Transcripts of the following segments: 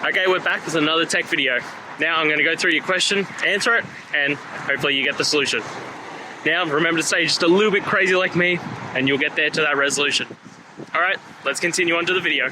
Okay, we're back with another tech video. Now I'm going to go through your question, answer it, and hopefully you get the solution. Now remember to stay just a little bit crazy like me, and you'll get there to that resolution. Alright, let's continue on to the video.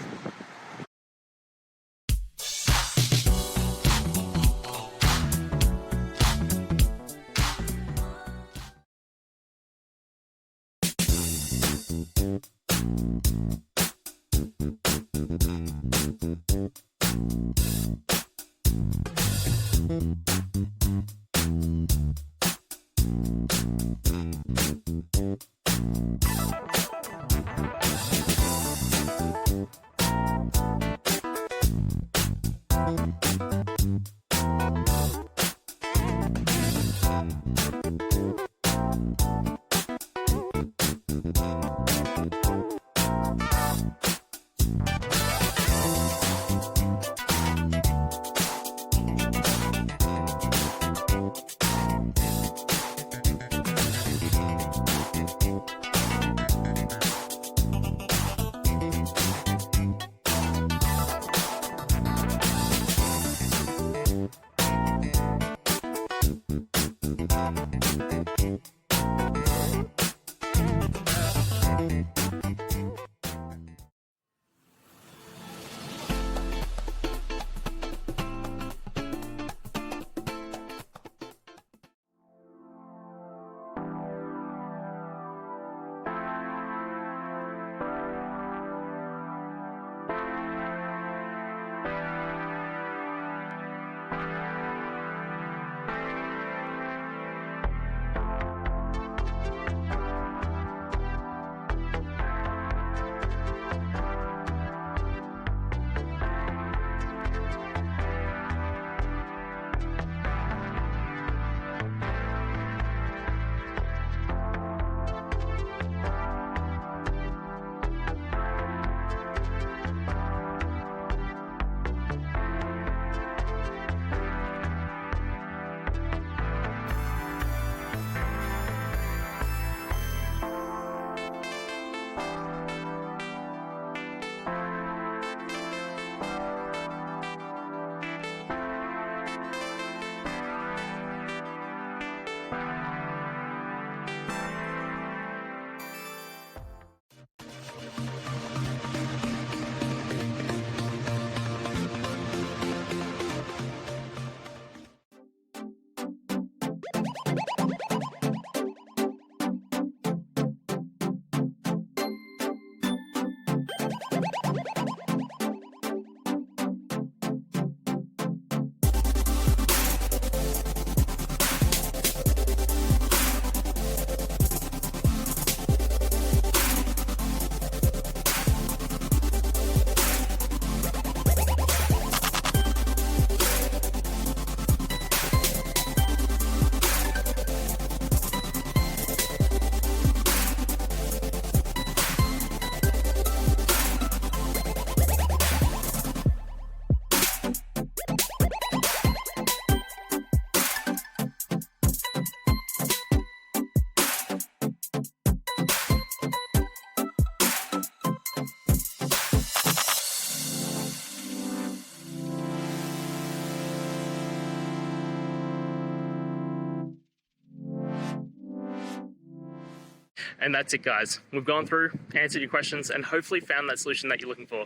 And that's it, guys. We've gone through, answered your questions, and hopefully found that solution that you're looking for.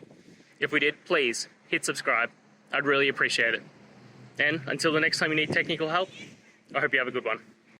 If we did, please hit subscribe. I'd really appreciate it. And until the next time you need technical help, I hope you have a good one.